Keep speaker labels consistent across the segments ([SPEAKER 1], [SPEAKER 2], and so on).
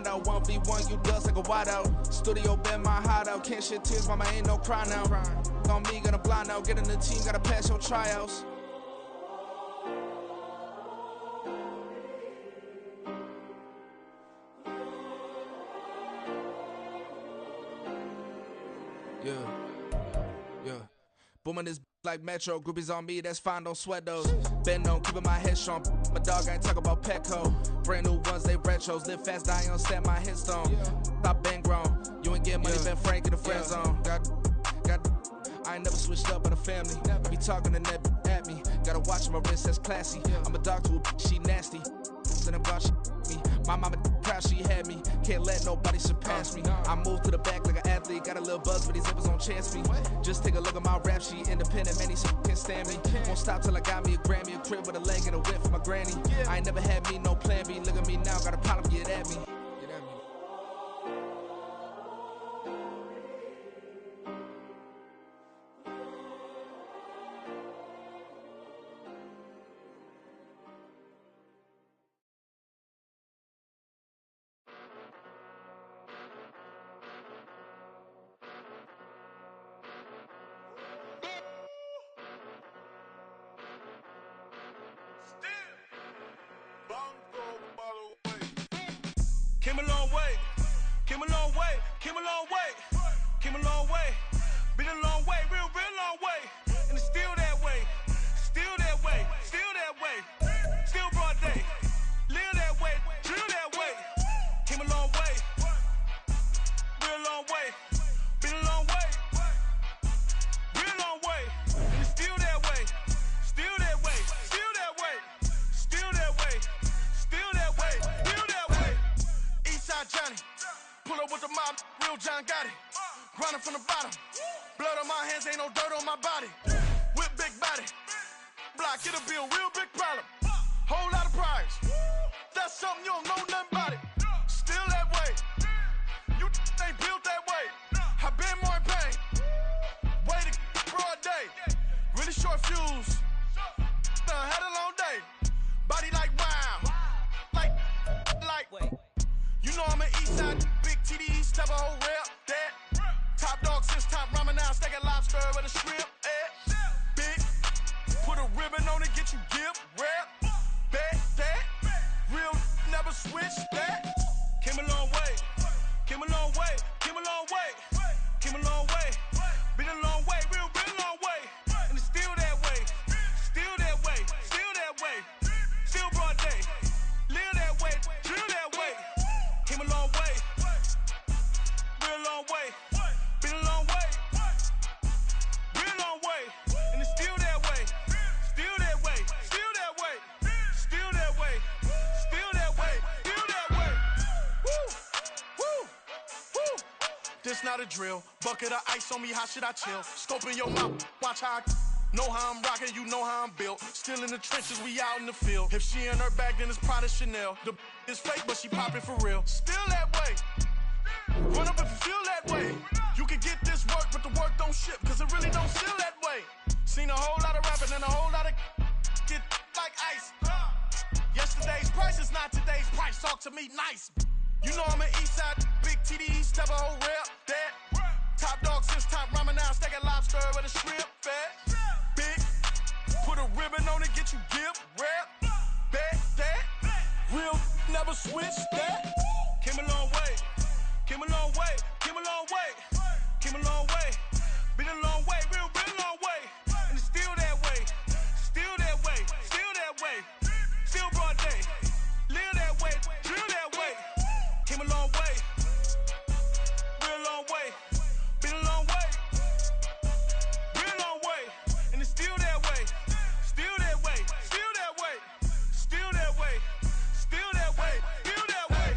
[SPEAKER 1] grind out. 1v1, you dust like a wideout. Studio been my hideout. Can't shed tears, mama, ain't no cry now. On me, gonna blind out. Get in the team, gotta pass your tryouts. Yeah. Booming this like Metro. Groupies on me, that's fine, don't sweat those. Been on, keeping my head strong. My dog ain't talk about Petco. Brand new ones, they retros. Live fast, die on set, my headstone. Stop been grown. You ain't get money, been frank in the friend zone. I ain't never switched up on the family. Be talking to that at me. Gotta watch my wrist, that's classy. I'm a dog to a she nasty. Then about she me. My mama proud she had me. Can't let nobody surpass me. I move to the back like an athlete. Got a little buzz, but these zippers don't chance me. Just take a look at my rap sheet. Independent, many shit can't stand me. Won't stop till I got me a Grammy, a crib with a leg and a whip for my granny. I ain't never had me no plan B. Look at me now, got a problem, get at me.
[SPEAKER 2] Came a long way, came a long way, came a long way, came a long way, been a long way, real long way, and it's still that way, still that way, still that way, still broad day, live that way, drill that way, came a long way, real long way, been a long way, real long way, and it's still that way, still that way, still that way, still that way, still that way, still that way. Eastside Johnny, pull up with the mob, real John got it. Grinding from the bottom, blood on my hands, ain't no dirt on my body. Whip big body, block, it'll be a real big problem. Whole lot of prize, that's something you don't know nothing about it. Still that way, you ain't built that way. I been more in pain, way to broad day. Really short fuse, done had a long day. Body like wow, like. You know I'm an east side, big TDE, step a whole rep, that. Top dog since top ramen now, stack a lobster with a shrimp, big, put a ribbon on it, get you give, rep, bet, that. Real never switch, that. Came a long way, came a long way, came a long way, came a long way. Been a long way, real long way. And it's still that way, still that way, still that way. Still broad day, live that way, drill that way. Came a long way, real long way, been a long way, real long way, and it's still that way, still that way, still that way, still that way, still that way, still that way. Woo, woo, woo. This not a drill, bucket of ice on me, how should I chill? Scope in your mouth, watch how I know how I'm rocking, you know how I'm built. Still in the trenches, we out in the field. If she in her bag, then it's Prada Chanel. The is fake, but she poppin' for real. Still that way. Run up if you feel that way. You can get this work, but the work don't ship, cause it really don't feel that way. Seen a whole lot of rapping and a whole lot of get like ice. Yesterday's price is not today's price. Talk to me nice. You know I'm an east side, big TDE, step a whole rep, that. Top dog since top ramen now, stack a lobster with a shrimp, fat. Big, put a ribbon on it, get you give, rep, bet, that. Real, never switch, that. Came a long way, came a long way, came a long way, came a long way. Been a long way, real long way. And it's still that way, still that way, still that way. Still broad day, live that way, drill that way. Came a long way, real long way. Been a long way, real long way. And it's still that way, still that way, still that way, still that way, still that way, still that way.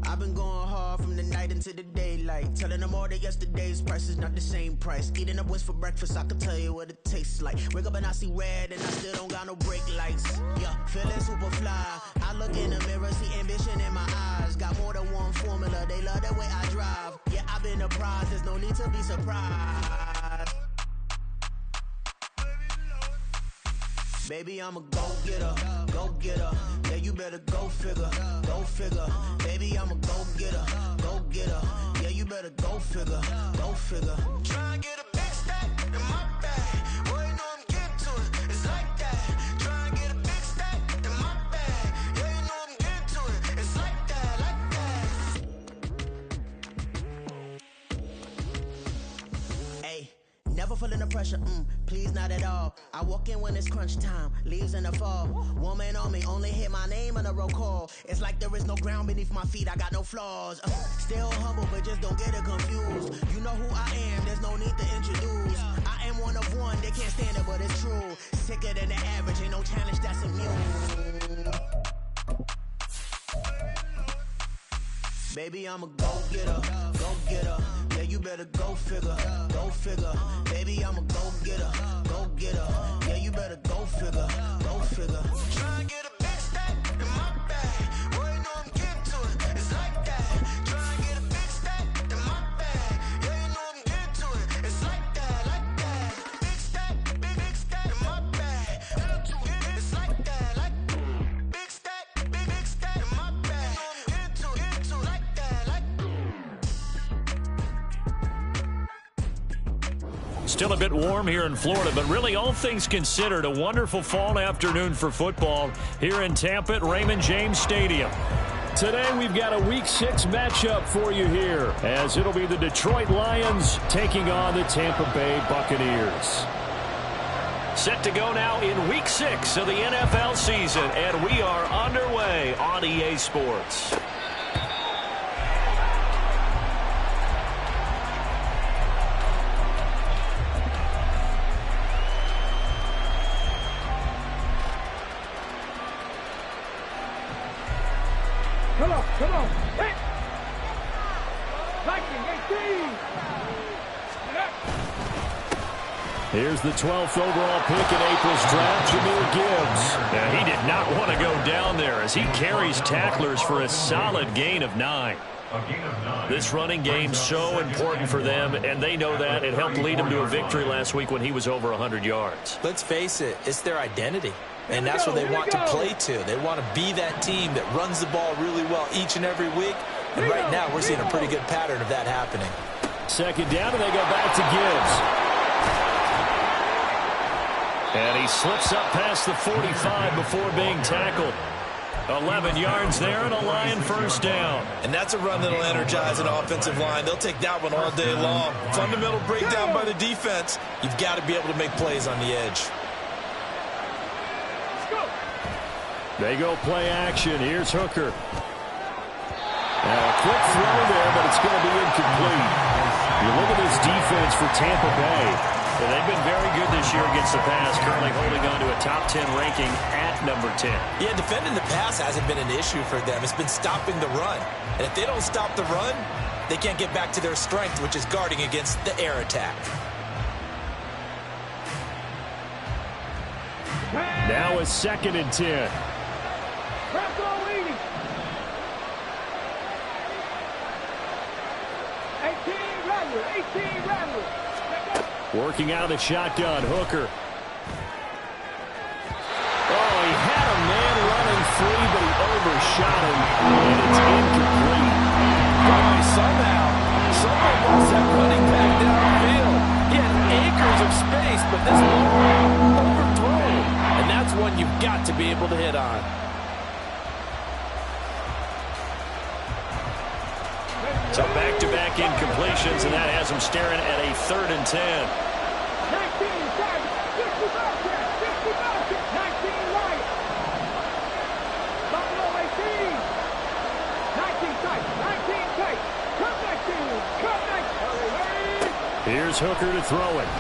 [SPEAKER 3] I've been going hard from the night into the daylight. Telling them all that yesterday's price is not the same price. Eating up wings for breakfast, I can tell you what it tastes like. Wake up and I see red and I still don't got no brake lights. Yeah, feeling super fly. I look in the mirror, see ambition in my eyes. Got more than one formula, they love the way I drive. Yeah, I've been a prize, there's no need to be surprised. Baby, I'm a go-getter, go-getter. Yeah, you better go figure, go figure. Baby, I'm a go-getter, go-getter. Yeah, you better go figure, go figure. Try and get a big stack in my bag. Boy, you know I'm getting to it. It's like that. Try and get a big stack in my bag. Yeah, you know I'm getting to it. It's like that, like that. Hey. Never feeling the pressure, please not at all. I walk in when it's crunch time, leaves in the fall. Woman on me, only hit my name on a roll call. It's like there is no ground beneath my feet, I got no flaws. Still humble, but just don't get it confused. You know who I am, there's no need to introduce. I am one of one, they can't stand it, but it's true. Sicker than the average, ain't no challenge that's immune. Baby, I'm a go-getter, go-getter. Yeah, you better go figure, go figure. Baby, I'm a go-getter, go-getter. Yeah, you better go figure, go figure. Try and get a big stack in my bag. Boy, you know I'm getting to it. It's like that. Try and get a big stack in my bag. Yeah, you know I'm getting to it. It's like that, like that. Big stack in my bag. It's like that, like big stack in my bag. You know I'm getting to it, like that, like.
[SPEAKER 4] Still a bit warm here in Florida, but really all things considered, a wonderful fall afternoon for football here in Tampa at Raymond James Stadium. Today we've got a Week 6 matchup for you here, as it'll be the Detroit Lions taking on the Tampa Bay Buccaneers. Set to go now in Week 6 of the NFL season, and we are underway on EA Sports.
[SPEAKER 5] Come on, hit! Viking 18!
[SPEAKER 4] Here's the 12th overall pick in April's draft, Jahmyr Gibbs. And he did not want to go down there as he carries tacklers for a solid gain of 9. This running game's so important for them, and they know that. It helped lead them to a victory last week when he was over 100 yards.
[SPEAKER 6] Let's face it, it's their identity. And that's what they want to play to. They want to be that team that runs the ball really well each and every week. And right now, we're seeing a pretty good pattern of that happening.
[SPEAKER 4] Second down, and they go back to Gibbs. And he slips up past the 45 before being tackled. 11 yards there and a Lion first down.
[SPEAKER 6] And that's a run that'll energize an offensive line. They'll take that one all day long. Fundamental breakdown by the defense. You've got to be able to make plays on the edge.
[SPEAKER 4] They go play action. Here's Hooker. A quick throw there, but it's going to be incomplete. You look at this defense for Tampa Bay. And they've been very good this year against the pass, currently holding on to a top 10 ranking at number 10.
[SPEAKER 6] Yeah, defending the pass hasn't been an issue for them. It's been stopping the run. And if they don't stop the run, they can't get back to their strength, which is guarding against the air attack.
[SPEAKER 4] Now it's 2nd and 10. Working out of the shotgun, Hooker. Oh, he had a man running free, but he overshot him, and it's incomplete.
[SPEAKER 6] Boy, somehow, someone lost that running back downfield. He had acres of space, but this ball overthrown. And that's one you've got to be able to hit on.
[SPEAKER 4] So back-to-back incompletions, and that has him staring at a 3rd and 10.
[SPEAKER 5] 19, 60 Lions. Buffalo 18. 19 tight, 19 tight. Come back to you. Come back.
[SPEAKER 4] Here's Hooker to throw it.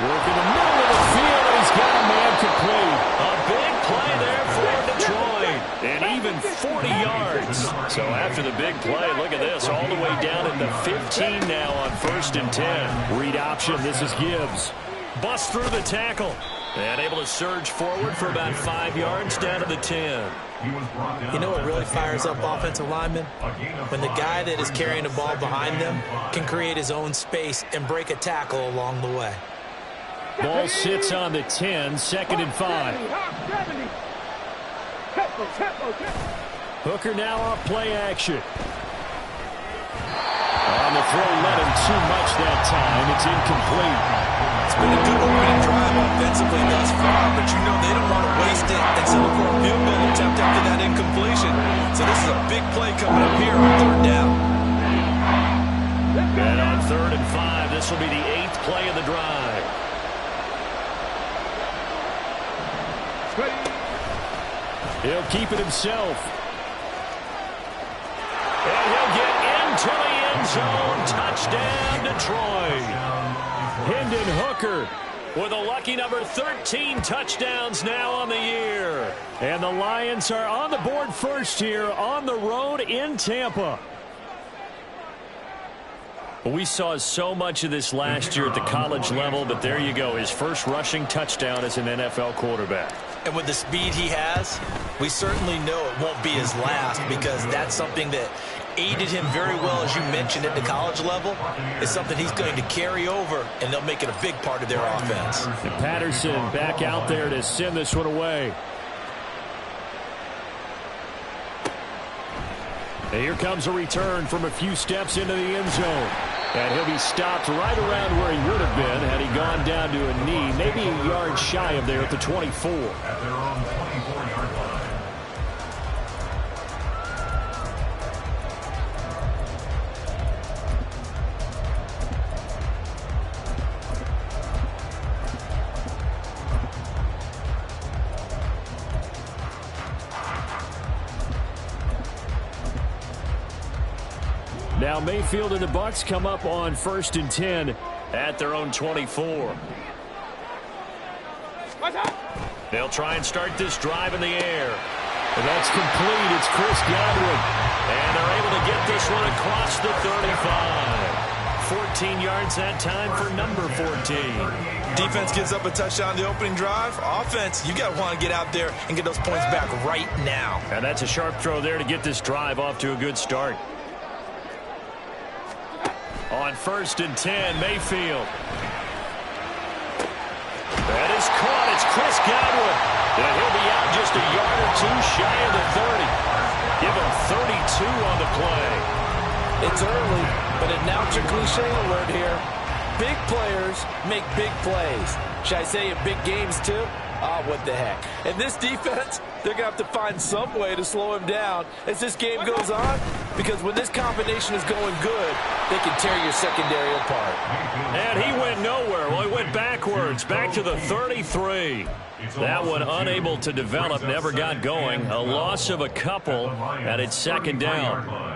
[SPEAKER 4] Work in the middle of the field, and he's got a man complete. A big play there for Detroit. And even 40 yards. So after the big play, look at this. All the way down in the 15 now on 1st and 10. Read option. This is Gibbs. Bust through the tackle. And able to surge forward for about 5 yards down to the 10.
[SPEAKER 6] You know what really fires up offensive linemen? When the guy that is carrying the ball behind them can create his own space and break a tackle along the way.
[SPEAKER 4] Ball sits on the 10, 2nd and 5. Hooker now off play action. On the throw, led him too much that time. It's incomplete.
[SPEAKER 6] It's been a good opening drive offensively thus far, but you know they don't want to waste it and settle for a field goal attempt after that incompletion. So this is a big play coming up here on 3rd down.
[SPEAKER 4] And on 3rd and 5, this will be the 8th play of the drive. He'll keep it himself. And he'll get into the end zone. Touchdown, Detroit. Hendon Hooker with a lucky number 13 touchdowns now on the year. And the Lions are on the board first here on the road in Tampa. We saw so much of this last year at the college level, but there you go, his first rushing touchdown as an NFL quarterback.
[SPEAKER 6] And with the speed he has, we certainly know it won't be his last, because that's something that aided him very well, as you mentioned, at the college level. It's something he's going to carry over, and they'll make it a big part of their offense.
[SPEAKER 4] And Patterson back out there to send this one away. And here comes a return from a few steps into the end zone. And he'll be stopped right around where he would have been had he gone down to a knee, maybe a yard shy of there at the 24.
[SPEAKER 7] At their own 24-yard line.
[SPEAKER 4] Now Mayfield and the Bucs come up on 1st and 10 at their own 24. They'll try and start this drive in the air. And that's complete. It's Chris Godwin. And they're able to get this one across the 35. 14 yards that time for number 14.
[SPEAKER 6] Defense gives up a touchdown the opening drive. Offense, you got to want to get out there and get those points back right now.
[SPEAKER 4] And that's a sharp throw there to get this drive off to a good start. On 1st and 10, Mayfield. That is caught. It's Chris Godwin. And he'll be out just a yard or two shy of the 30. Give him 32 on the play.
[SPEAKER 6] It's early, but announced a cliche alert here. Big players make big plays. Should I say in big games too? Oh, what the heck. And this defense, they're going to have to find some way to slow him down as this game goes on, because when this combination is going good, they can tear your secondary apart.
[SPEAKER 4] And he went nowhere. Well, he went backwards, back to the 33. That one unable to develop, never got going. A loss of a couple, and it's 2nd down.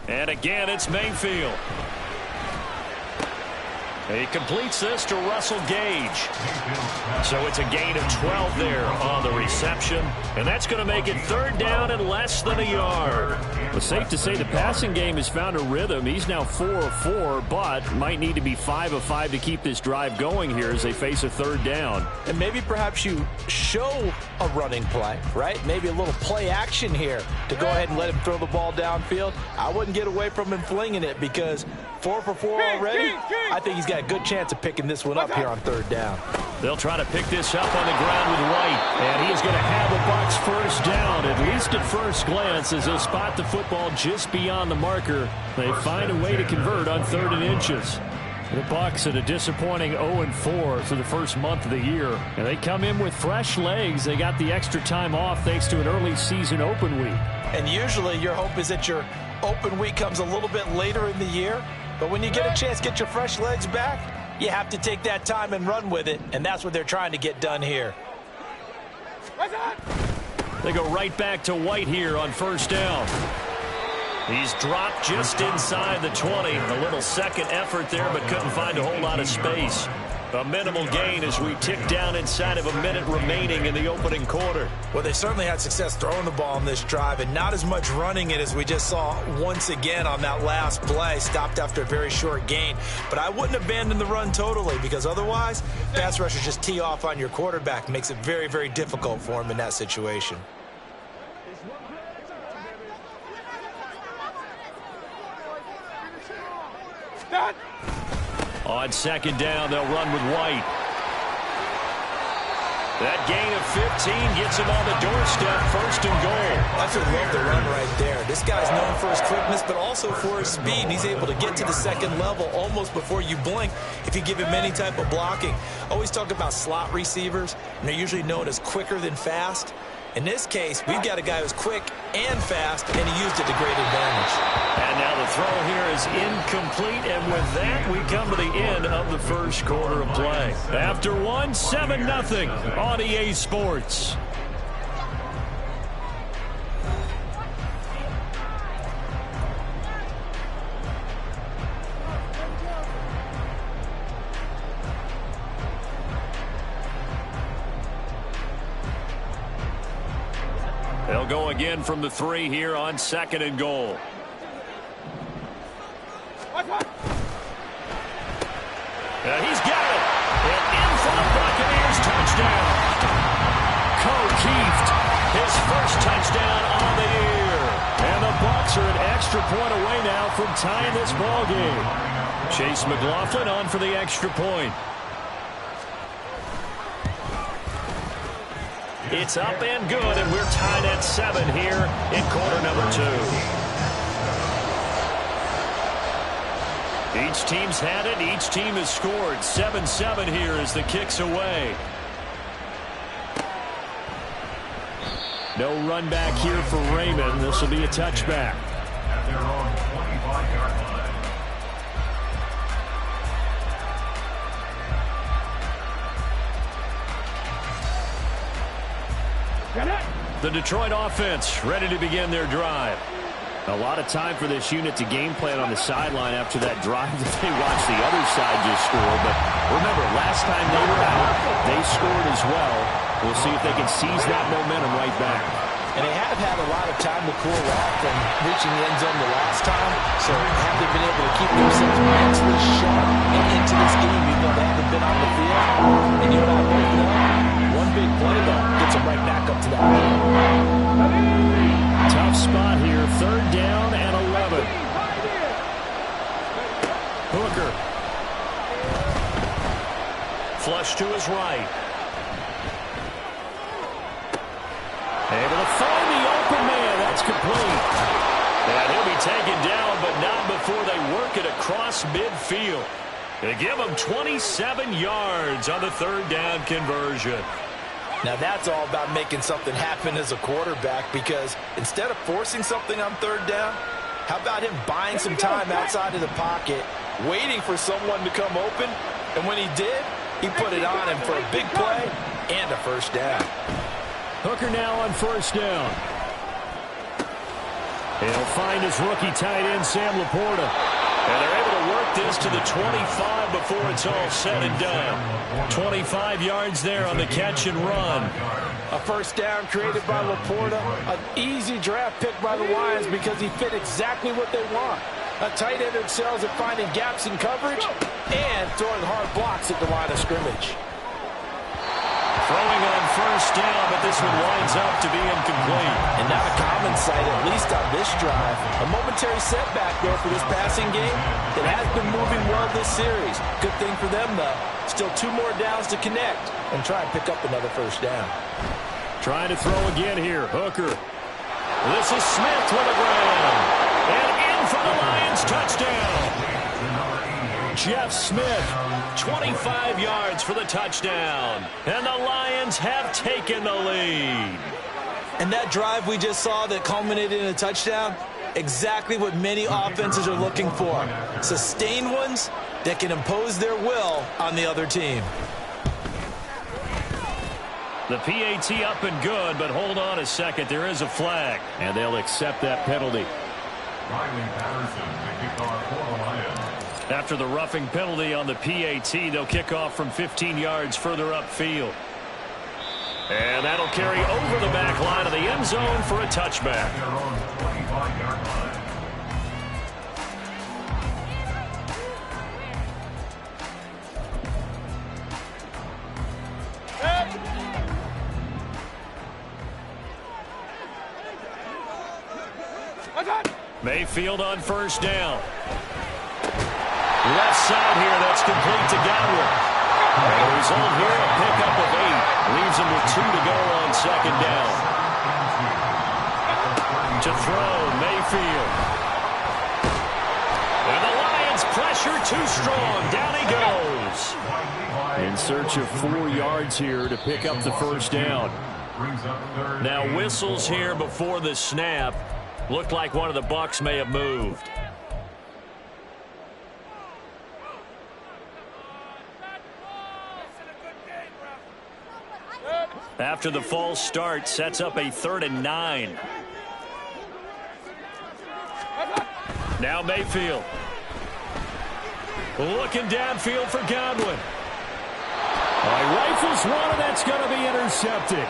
[SPEAKER 4] And again, it's Mayfield. He completes this to Russell Gage. So it's a gain of 12 there on the reception. And that's going to make it 3rd down and less than a yard. It's safe to say the passing game has found a rhythm. He's now 4 of 4, but might need to be 5 of 5 to keep this drive going here as they face a 3rd down.
[SPEAKER 6] And maybe perhaps you show a running play, right? Maybe a little play action here to go ahead and let him throw the ball downfield. I wouldn't get away from him flinging it, because 4 for 4 already. I think he's got a good chance of picking this one up here on 3rd down.
[SPEAKER 4] They'll try to pick this up on the ground with White, and he's going to have the Bucs 1st down, at least at first glance, as they'll spot the football just beyond the marker. They find a way to convert on 3rd and inches. The Bucs at a disappointing 0-4 through the first month of the year, and they come in with fresh legs. They got the extra time off thanks to an early season open week.
[SPEAKER 6] And usually your hope is that your open week comes a little bit later in the year. But when you get a chance to get your fresh legs back, you have to take that time and run with it, and that's what they're trying to get done here.
[SPEAKER 4] They go right back to White here on 1st down. He's dropped just inside the 20. A little second effort there, but couldn't find a whole lot of space. A minimal gain as we tick down inside of a minute remaining in the opening quarter.
[SPEAKER 6] Well, they certainly had success throwing the ball in this drive and not as much running it as we just saw once again on that last play. Stopped after a very short gain. But I wouldn't abandon the run totally because otherwise, pass rushers just tee off on your quarterback. Makes it very, very difficult for him in that situation.
[SPEAKER 4] On second down, they'll run with White. That gain of 15 gets him on the doorstep, first and goal.
[SPEAKER 6] I just love the run right there. This guy's known for his quickness, but also for his speed. He's able to get to the second level almost before you blink if you give him any type of blocking. Always talk about slot receivers, and they're usually known as quicker than fast. In this case, we've got a guy who's quick and fast, and he used it to great advantage. And
[SPEAKER 4] now the throw here is incomplete, and with that, we come to the end of the first quarter of play. After one, 7-0 on EA Sports. They'll go again from the 3 here on second and goal. He's got it. And in for the Buccaneers touchdown. O'Keefe, his first touchdown on the year. And the Bucs are an extra point away now from tying this ball game. Chase McLaughlin on for the extra point. It's up and good, and we're tied at 7 here in quarter number 2. Each team's had it. Each team has scored. 7-7 here as the kick's away. No run back here for Raymond. This will be a touchback.
[SPEAKER 7] At their own 25-yard line.
[SPEAKER 4] The Detroit offense ready to begin their drive. A lot of time for this unit to game plan on the sideline after that drive that they watched the other side just score. But remember, last time they were out, they scored as well. We'll see if they can seize that momentum right back.
[SPEAKER 6] And they have had a lot of time to cool off from reaching the end zone the last time. So have they been able to keep themselves mentally sharp and into this game even though they haven't been on the field? And you and I both know, one big play, though, gets them right back up to that level.
[SPEAKER 4] Tough spot here. Third down and 11. Hooker. Flush to his right. Able to find the open man. That's complete. And he'll be taken down, but not before they work it across midfield. They give him 27 yards on the third down conversion.
[SPEAKER 6] Now that's all about making something happen as a quarterback, because instead of forcing something on third down, how about him buying some time outside of the pocket, waiting for someone to come open, and when he did, he put it on him for a big play and a first down.
[SPEAKER 4] Hooker now on first down. He'll find his rookie tight end, Sam Laporta. And they're able to work this to the 25 before it's all said and done. 25 yards there on the catch and run.
[SPEAKER 6] A first down created by Laporta. An easy draft pick by the Lions because he fit exactly what they want. A tight end excels at finding gaps in coverage and throwing hard blocks at the line of scrimmage.
[SPEAKER 4] Throwing on first down, but this one winds up to be incomplete.
[SPEAKER 6] And not a common sight, at least on this drive. A momentary setback there for this passing game that has been moving well this series. Good thing for them, though. Still 2 more downs to connect and try and pick up another first down.
[SPEAKER 4] Trying to throw again here. Hooker. This is Smith with a ground. And in for the Lions, touchdown. Jeff Smith, 25 yards for the touchdown. And the Lions have taken the lead.
[SPEAKER 6] And that drive we just saw that culminated in a touchdown, exactly what many offenses are looking for. Sustained ones that can impose their will on the other team.
[SPEAKER 4] The PAT up and good, but hold on a second. There is a flag, and they'll accept that penalty.
[SPEAKER 7] Riley Patterson, the kickoff for the Lions.
[SPEAKER 4] After the roughing penalty on the PAT, they'll kick off from 15 yards further upfield. And that'll carry over the back line of the end zone for a touchback. Mayfield on first down. Left side here, that's complete to Godwin. And the result here, a pickup of 8. Leaves him with 2 to go on second down. To throw, Mayfield. And the Lions pressure too strong. Down he goes. In search of 4 yards here to pick up the first down. Now whistles here before the snap. Looked like one of the Bucs may have moved. After the false start, sets up a 3rd and 9. Now Mayfield. Looking downfield for Godwin. Rifles one, and that's going to be intercepted.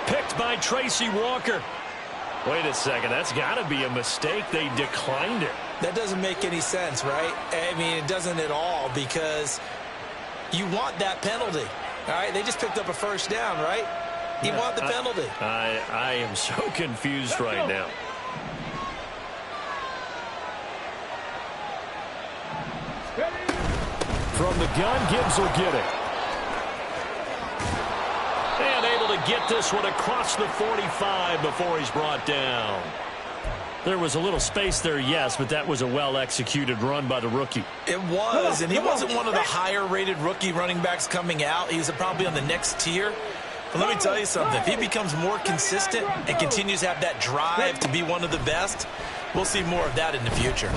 [SPEAKER 4] Picked by Tracy Walker. Wait a second, that's got to be a mistake. They declined it.
[SPEAKER 8] That doesn't make any sense, right? I mean, it doesn't at all, because you want that penalty. All right, they just picked up a first down, right? You want the penalty.
[SPEAKER 4] I am so confused right now. From the gun, Gibbs will get it. And able to get this one across the 45 before he's brought down. There was a little space there, yes, but that was a well-executed run by the rookie.
[SPEAKER 8] It was, and he wasn't one of the higher-rated rookie running backs coming out. He's probably on the next tier. But let me tell you something. If he becomes more consistent and continues to have that drive to be one of the best, we'll see more of that in the future.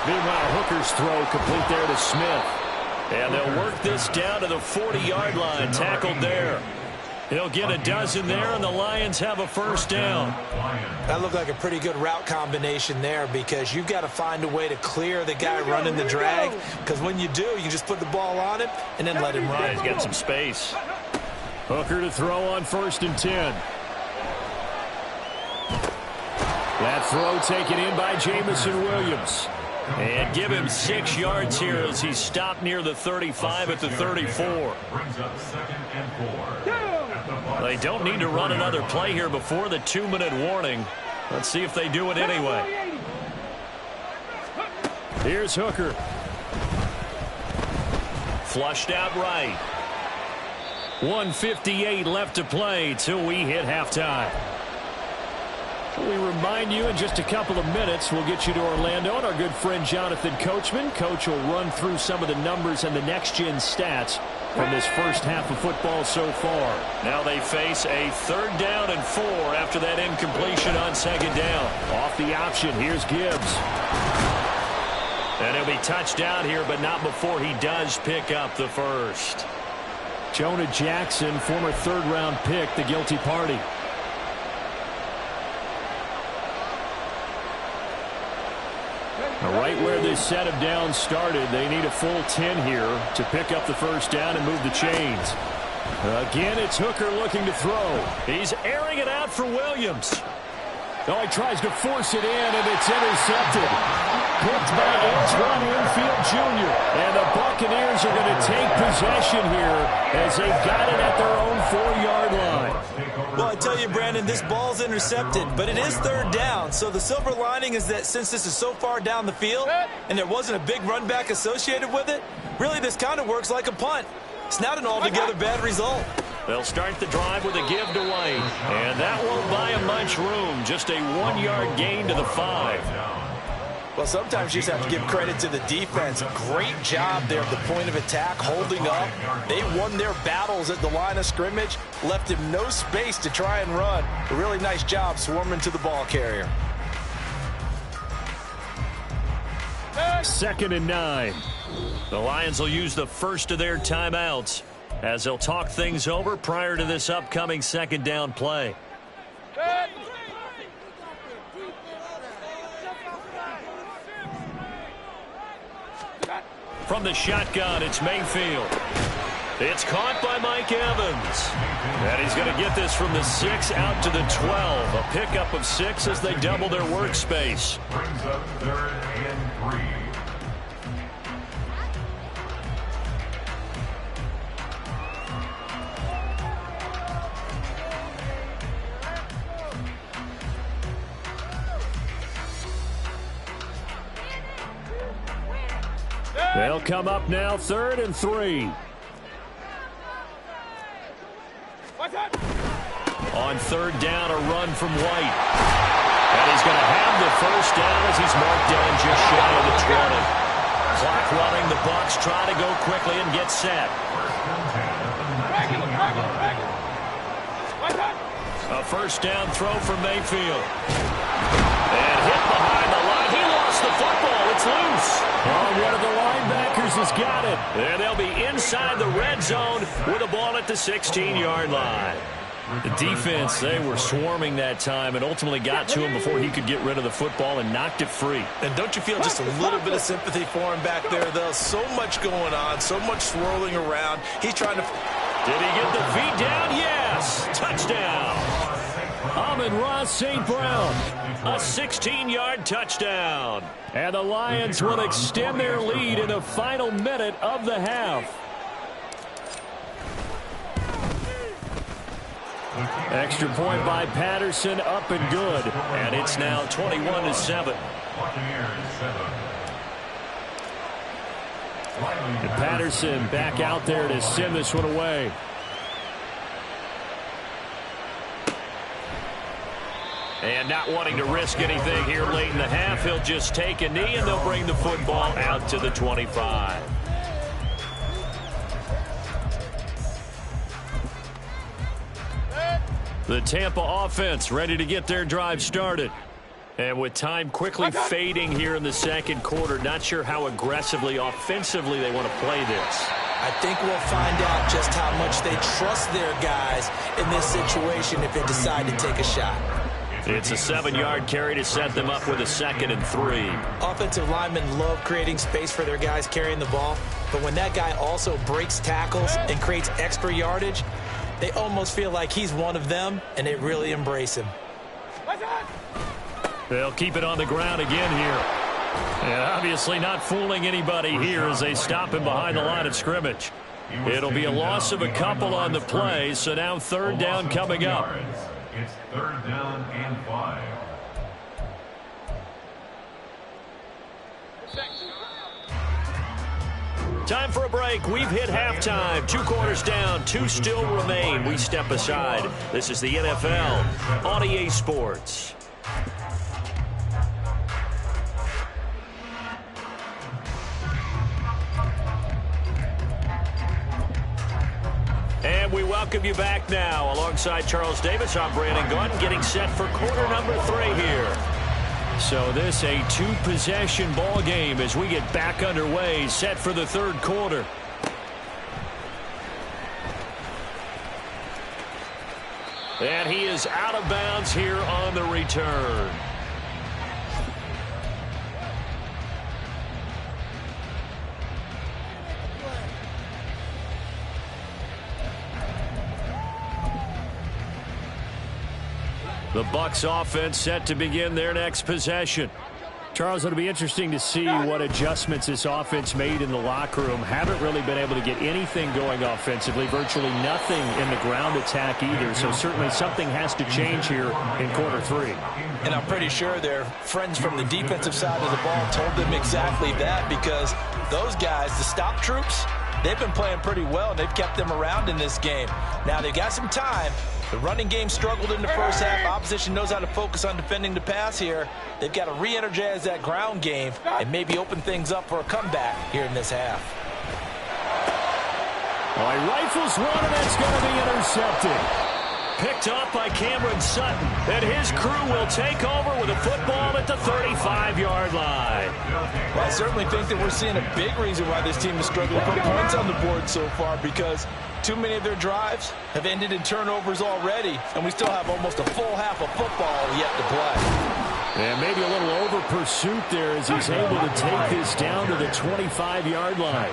[SPEAKER 4] Meanwhile, Hooker's throw complete there to Smith. And they'll work this down to the 40-yard line, tackled there. He'll get a dozen there, and the Lions have a first down.
[SPEAKER 8] That looked like a pretty good route combination there, because you've got to find a way to clear the guy running the drag, because when you do, you just put the ball on him and then let him run.
[SPEAKER 4] Yeah, he's got some space. Hooker to throw on 1st and 10. That throw taken in by Jamison Williams. And give him 6 yards here as he's stopped near the 35 at the 34. They don't need to run another play here before the 2-minute warning. Let's see if they do it anyway. Here's Hooker. Flushed out right. 1:58 left to play till we hit halftime. We remind you in just a couple of minutes, we'll get you to Orlando and our good friend Jonathan Coachman. Coach will run through some of the numbers and the next-gen stats from this first half of football so far. Now they face a 3rd down and 4 after that incompletion on 2nd down. Off the option, here's Gibbs. And he'll be touched down here, but not before he does pick up the first. Jonah Jackson, former 3rd-round pick, the guilty party. Right where this set of downs started, they need a full 10 here to pick up the first down and move the chains. Again, it's Hooker looking to throw. He's airing it out for Williams. Oh, he tries to force it in, and it's intercepted. Picked by Antoine Winfield Jr. And the Buccaneers are going to take possession here as they've got it at their own 4-yard line.
[SPEAKER 8] Well, I tell you, Brandon, this ball's intercepted, but it is 3rd down. So the silver lining is that since this is so far down the field and there wasn't a big run back associated with it, really this kind of works like a punt. It's not an altogether bad result.
[SPEAKER 4] They'll start the drive with a give to White. And that won't buy him much room. Just a 1-yard gain to the 5.
[SPEAKER 8] Well, sometimes you just have to give credit to the defense. Great job there at the point of attack, holding up. They won their battles at the line of scrimmage, left him no space to try and run. A really nice job swarming to the ball carrier.
[SPEAKER 4] 2nd and 9. The Lions will use the first of their timeouts as they'll talk things over prior to this upcoming 2nd down play. From the shotgun, it's Mayfield. It's caught by Mike Evans. And he's going to get this from the 6 out to the 12. A pickup of 6 as they double their workspace.
[SPEAKER 7] Brings up 3rd and 3.
[SPEAKER 4] They'll come up now 3rd and 3. On 3rd down, a run from White. And he's going to have the first down as he's marked down just shy of the 20. Clock running. The Bucs try to go quickly and get set. A first down throw from Mayfield. And hit behind the line. He lost the football. It's loose. Oh, one of the linebackers has got it. And they'll be inside the red zone with a ball at the 16-yard line. The defense, they were swarming that time and ultimately got to him before he could get rid of the football and knocked it free.
[SPEAKER 8] And don't you feel just a little bit of sympathy for him back there, though? So much going on, so much swirling around. He's trying to...
[SPEAKER 4] Did he get the feet down? Yes! Touchdown! Amon-Ra St. Brown. A 16-yard touchdown. And the Lions will extend their lead in the final minute of the half. Extra point by Patterson, up and good. And it's now 21-7. And Patterson back out there to send this one away. And not wanting to risk anything here late in the half, he'll just take a knee and they'll bring the football out to the 25. The Tampa offense ready to get their drive started. And with time quickly fading here in the second quarter, not sure how aggressively, offensively they want to play this.
[SPEAKER 8] I think we'll find out just how much they trust their guys in this situation if they decide to take a shot.
[SPEAKER 4] It's a 7-yard carry to set them up with a 2nd and 3.
[SPEAKER 8] Offensive linemen love creating space for their guys carrying the ball, but when that guy also breaks tackles and creates extra yardage, they almost feel like he's one of them, and they really embrace him.
[SPEAKER 4] They'll keep it on the ground again here. And obviously not fooling anybody here as they stop him behind the line of scrimmage. It'll be a loss of a couple on the play, so now 3rd down coming up.
[SPEAKER 7] It's 3rd down and 5.
[SPEAKER 4] Time for a break. We've hit halftime. 2 quarters down. 2 still remain. We step aside. This is the NFL on EA Sports. And we welcome you back now. Alongside Charles Davis, I'm Brandon Gaunt, getting set for quarter number 3 here. So this a 2-possession ball game as we get back underway, set for the 3rd quarter. And he is out of bounds here on the return. The Bucs offense set to begin their next possession. Charles, it'll be interesting to see what adjustments this offense made in the locker room. Haven't really been able to get anything going offensively, virtually nothing in the ground attack either. So certainly something has to change here in quarter 3.
[SPEAKER 8] And I'm pretty sure their friends from the defensive side of the ball told them exactly that, because those guys, the stop troops, they've been playing pretty well, and they've kept them around in this game. Now they've got some time. The running game struggled in the first half. Opposition knows how to focus on defending the pass here. They've got to re-energize that ground game and maybe open things up for a comeback here in this half.
[SPEAKER 4] Well, he rifles one, and that's going to be intercepted. Picked off by Cameron Sutton. And his crew will take over with a football at the 35-yard line.
[SPEAKER 8] Well, I certainly think that we're seeing a big reason why this team is struggling to put points on the board so far, because too many of their drives have ended in turnovers already, and we still have almost a full half of football yet to play.
[SPEAKER 4] And maybe a little over pursuit there as he's able to take this down to the 25-yard line.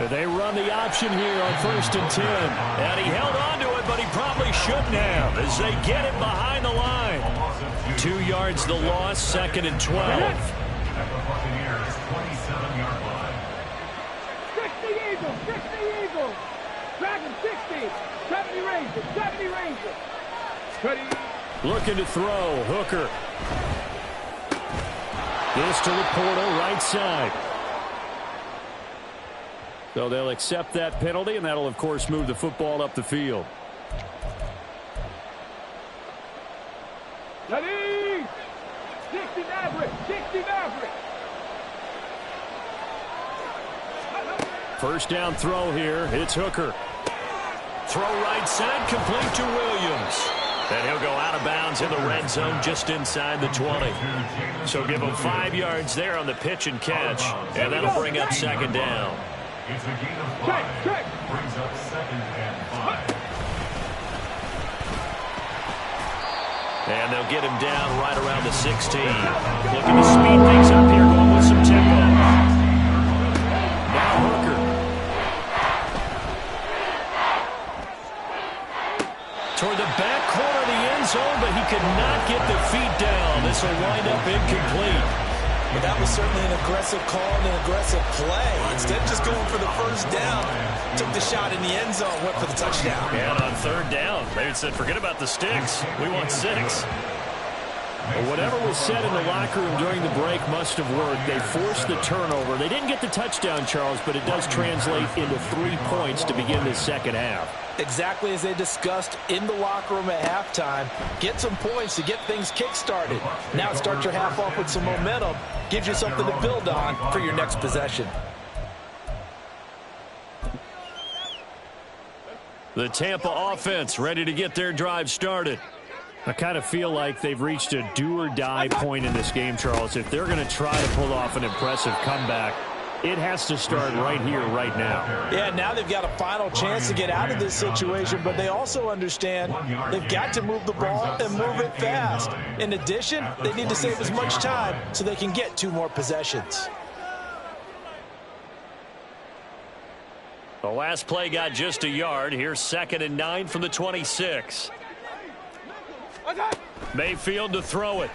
[SPEAKER 4] They run the option here on 1st and 10. And he held on to it, but he probably shouldn't have as they get it behind the line. 2 yards the loss, 2nd and 12.
[SPEAKER 7] At the Buccaneers' 27-yard line.
[SPEAKER 5] 60 Eagles, 60 Eagles. Dragon 60, 70 Rangers, 70 Rangers. 30.
[SPEAKER 4] Looking to throw, Hooker. This to Laporta, right side. So they'll accept that penalty, and that'll, of course, move the football up the field.
[SPEAKER 5] Ready? 60 Maverick, 60 Maverick.
[SPEAKER 4] First down throw here. It's Hooker. Throw right side, complete to Williams. And he'll go out of bounds in the red zone just inside the 20. So give him 5 yards there on the pitch and catch, and that'll bring up 2nd down.
[SPEAKER 7] It's a gain of 5. Brings up 2nd and 5.
[SPEAKER 4] And they'll get him down right around the 16. Looking to speed things up here, going with some tempo. Now Hooker. Toward the back corner of the end zone, but he could not get the feet down. This will wind up incomplete.
[SPEAKER 8] But that was certainly an aggressive call and an aggressive play. Instead of just going for the first down, took the shot in the end zone, went for the touchdown.
[SPEAKER 4] And on 3rd down, they said, forget about the sticks. We want 6. Well, whatever was said in the locker room during the break must have worked. They forced the turnover. They didn't get the touchdown, Charles, but it does translate into 3 points to begin the 2nd half.
[SPEAKER 8] Exactly as they discussed in the locker room at halftime. Get some points to get things kick-started. Now start your half off with some momentum. Gives you something to build on for your next possession.
[SPEAKER 4] The Tampa offense ready to get their drive started. I kind of feel like they've reached a do-or-die point in this game, Charles. If they're going to try to pull off an impressive comeback, it has to start right here, right now.
[SPEAKER 8] Yeah, now they've got a final chance to get out of this situation, but they also understand they've got to move the ball and move it fast. In addition, they need to save as much time so they can get 2 more possessions.
[SPEAKER 4] The last play got just a yard. Here's 2nd and 9 from the 26. Mayfield to throw it.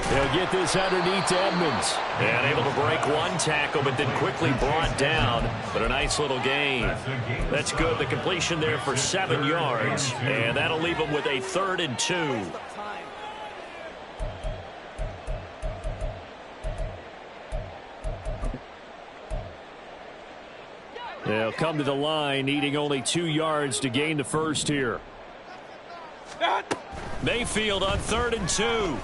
[SPEAKER 4] They'll get this underneath to Edmonds. And able to break 1 tackle, but then quickly brought down. But a nice little gain. That's good. The completion there for 7 yards. And that'll leave them with a 3rd and 2. They'll come to the line, needing only 2 yards to gain the first here. Mayfield on 3rd and 2.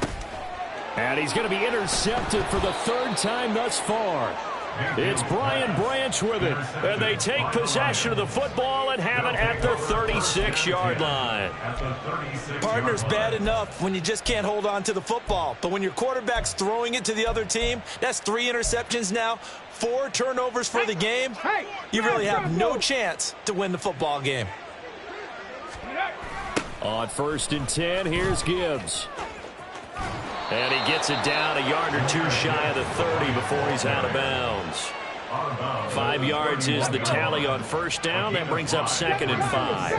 [SPEAKER 4] And he's going to be intercepted for the 3rd time thus far. It's Brian Branch with it. And they take possession of the football and have it at the 36-yard line.
[SPEAKER 8] Partner's bad enough when you just can't hold on to the football. But when your quarterback's throwing it to the other team, that's 3 interceptions now, 4 turnovers for the game. You really have no chance to win the football game.
[SPEAKER 4] On 1st and 10, here's Gibbs. And he gets it down a yard or 2 shy of the 30 before he's out of bounds. 5 yards is the tally on 1st down. That brings up 2nd and 5.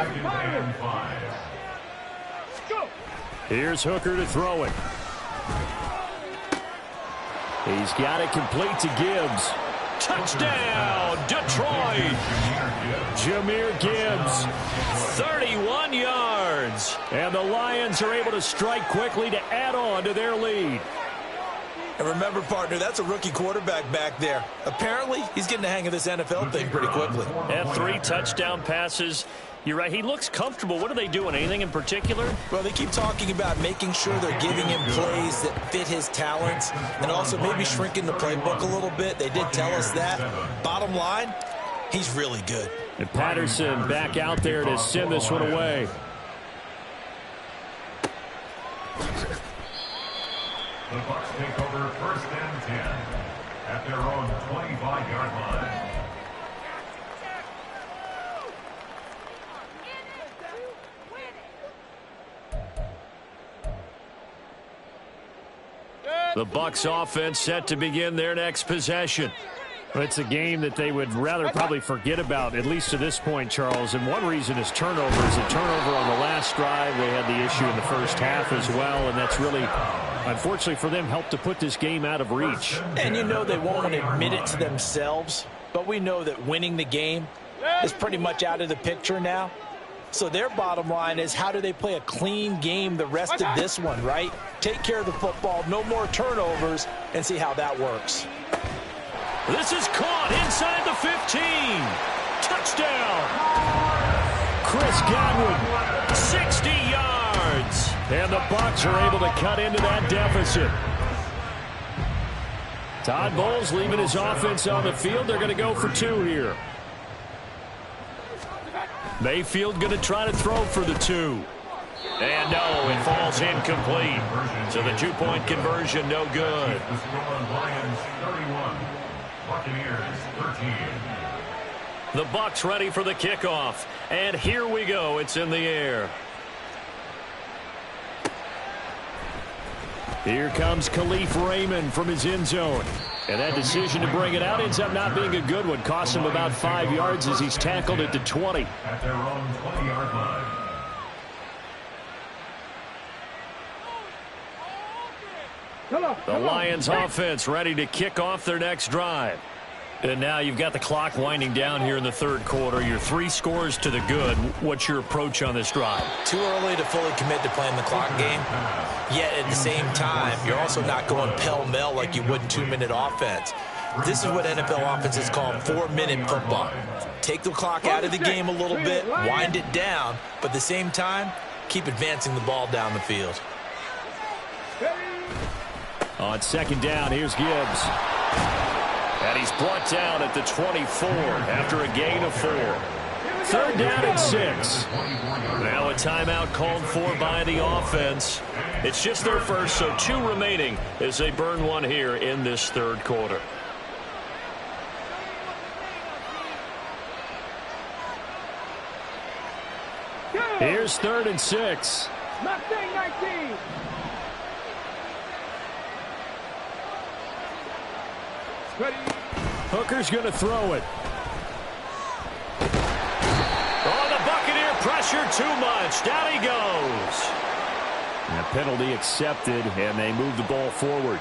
[SPEAKER 4] Here's Hooker to throw it. He's got it complete to Gibbs. Touchdown, Detroit. Jahmyr Gibbs, 31 yards. And the Lions are able to strike quickly to add on to their lead.
[SPEAKER 8] And remember, partner, that's a rookie quarterback back there. Apparently, he's getting the hang of this NFL thing pretty quickly.
[SPEAKER 4] And 3 touchdown passes. You're right, he looks comfortable. What are they doing? Anything in particular?
[SPEAKER 8] Well, they keep talking about making sure they're giving him plays that fit his talents and also maybe shrinking the playbook a little bit. They did tell us that. Bottom line, he's really good.
[SPEAKER 4] And Patterson back out there to send this one away.
[SPEAKER 7] The Bucs take over 1st and 10 at their own 25-yard line.
[SPEAKER 4] The Bucs offense set to begin their next possession.
[SPEAKER 9] It's a game that they would rather probably forget about, at least to this point, Charles. And one reason is turnovers. A turnover on the last drive. They had the issue in the first half as well, and that's really, unfortunately for them, helped to put this game out of reach.
[SPEAKER 8] And you know they won't admit it to themselves, but we know that winning the game is pretty much out of the picture now. So their bottom line is, how do they play a clean game the rest of this one, right? Take care of the football, no more turnovers, and see how that works.
[SPEAKER 4] This is caught inside the 15. Touchdown. Chris Godwin, 60 yards. And the Bucs are able to cut into that deficit. Todd Bowles leaving his offense on the field. They're going to go for 2 here. Mayfield going to try to throw for the 2. And no, it falls incomplete. So the 2-point conversion, no good.
[SPEAKER 7] Lions 31, Buccaneers 13.
[SPEAKER 4] The Bucs ready for the kickoff. And here we go. It's in the air. Here comes Khalif Raymond from his end zone. And that decision to bring it out ends up not being a good one. Cost him about 5 yards as he's tackled at the 20.
[SPEAKER 7] At their own 20-yard line.
[SPEAKER 4] The Lions offense ready to kick off their next drive. And now you've got the clock winding down here in the third quarter. You're 3 scores to the good. What's your approach on this drive?
[SPEAKER 8] Too early to fully commit to playing the clock game. Yet at the same time, you're also not going pell-mell like you would in 2-minute offense. This is what NFL offenses call 4-minute football. Take the clock out of the game a little bit, wind it down, but at the same time, keep advancing the ball down the field.
[SPEAKER 4] On second down, here's Gibbs. And he's brought down at the 24 after a gain of 4. Third down and 6. Now a timeout called for by the offense. It's just their first, so 2 remaining as they burn 1 here in this third quarter. Here's 3rd and 6.
[SPEAKER 5] Mustang 19.
[SPEAKER 4] Hooker's going to throw it. Oh, the Buccaneer pressure too much. Down he goes. And a penalty accepted, and they move the ball forward.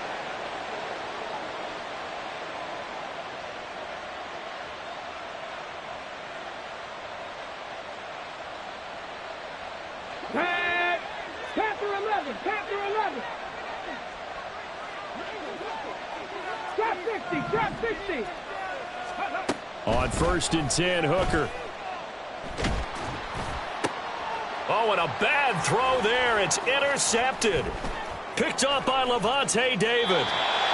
[SPEAKER 5] Panther 11. Panther 11. Trap 60. Trap 60.
[SPEAKER 4] On 1st and 10, Hooker. Oh, and a bad throw there. It's intercepted. Picked up by Levante David.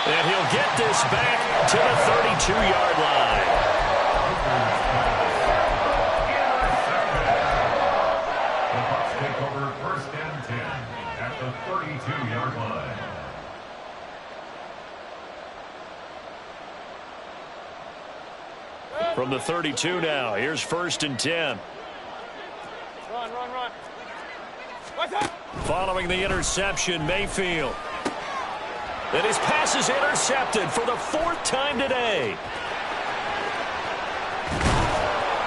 [SPEAKER 4] And he'll get this back to the 32-yard line.
[SPEAKER 7] The Bucs take over 1st and 10 at the 32-yard line.
[SPEAKER 4] From the 32 now, here's 1st and 10.
[SPEAKER 5] Run.
[SPEAKER 4] Following the interception, Mayfield. And his pass is intercepted for the 4th time today.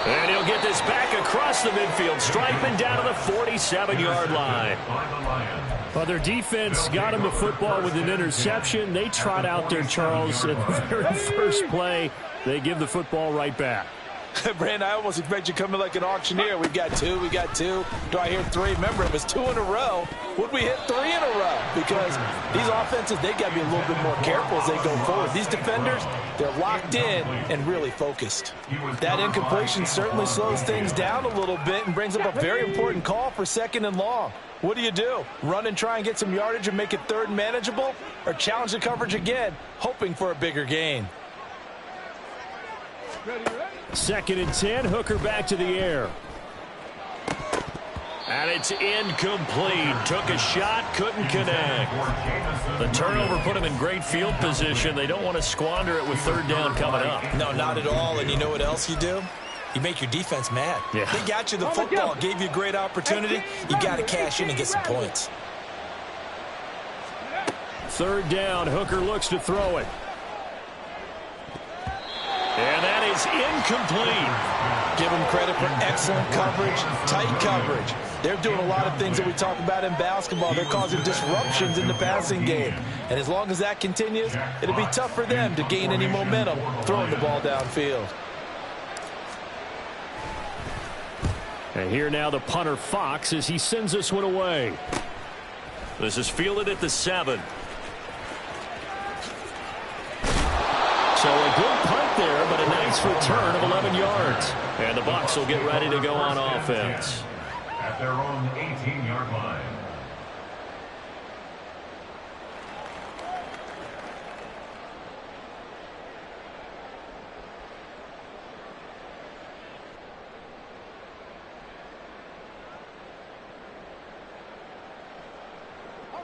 [SPEAKER 4] And he'll get this back across the midfield stripe and down to the 47-yard line.
[SPEAKER 9] Well, their defense got him the football with an interception. They trot out there, Charles, in the very first play. They give the football right back.
[SPEAKER 8] Brandon, I almost expect you coming like an auctioneer. We got 2. Do I hear 3? Remember, it was 2 in a row. Would we hit 3 in a row? Because these offenses, they got to be a little bit more careful as they go forward. These defenders, they're locked in and really focused. That incompletion certainly slows things down a little bit and brings up a very important call for 2nd and long. What do? Run and try and get some yardage and make it 3rd and manageable? Or challenge the coverage again, hoping for a bigger gain?
[SPEAKER 9] 2nd and 10, Hooker back to the air.
[SPEAKER 4] And it's incomplete. Took a shot, couldn't connect. The turnover put him in great field position. They don't want to squander it with 3rd down coming up.
[SPEAKER 8] No, not at all. And you know what else you do? You make your defense mad.
[SPEAKER 4] Yeah.
[SPEAKER 8] They got you the football, gave you a great opportunity. You got to cash in and get some points.
[SPEAKER 4] 3rd down. Hooker looks to throw it. And that is incomplete.
[SPEAKER 8] Give them credit for excellent coverage, tight coverage. They're doing a lot of things that we talk about in basketball. They're causing disruptions in the passing game. And as long as that continues, it'll be tough for them to gain any momentum throwing the ball downfield.
[SPEAKER 4] And here now the punter Fox as he sends this one away. This is fielded at the 7. So a good punt there, but a nice return of 11 yards. And the Bucs will get ready to go on offense.
[SPEAKER 7] At their own 18-yard line.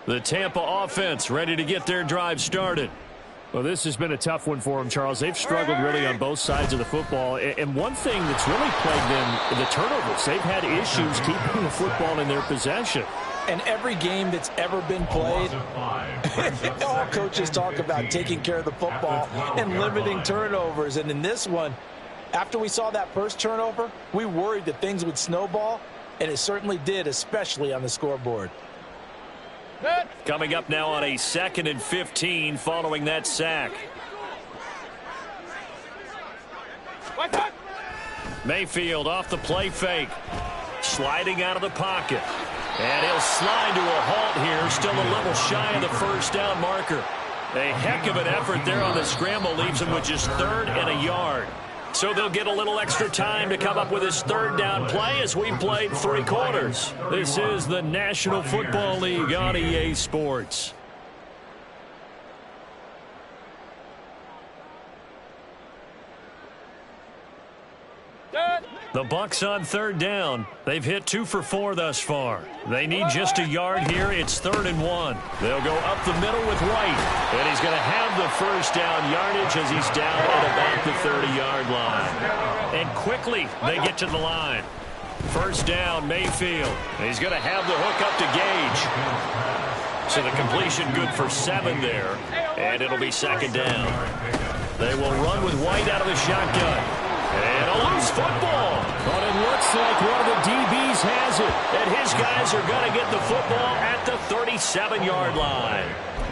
[SPEAKER 4] The Tampa offense ready to get their drive started. Well, this has been a tough one for them, Charles. They've struggled really on both sides of the football. And one thing that's really plagued them, the turnovers. They've had issues keeping the football in their possession.
[SPEAKER 8] And every game that's ever been played, all coaches talk about taking care of the football and limiting turnovers. And in this one, after we saw that first turnover, we worried that things would snowball, and it certainly did, especially on the scoreboard.
[SPEAKER 4] Coming up now on a 2nd and 15 following that sack. Mayfield off the play fake. Sliding out of the pocket. And he'll slide to a halt here. Still a little shy of the 1st down marker. A heck of an effort there on the scramble. Leaves him with just 3rd and a yard. So they'll get a little extra time to come up with his 3rd down play as we played 3 quarters. This is the National Football League on EA Sports. The Bucs on 3rd down. They've hit 2 for 4 thus far. They need just a yard here. It's 3rd and 1. They'll go up the middle with White. And he's going to have the 1st down yardage as he's down at about the 30-yard line. And quickly they get to the line. 1st down, Mayfield. He's going to have the hook up to Gage. So the completion good for 7 there. And it'll be 2nd down. They will run with White out of the shotgun. And a loose football. But it looks like one of the DBs has it. And his guys are going to get the football at the 37-yard line.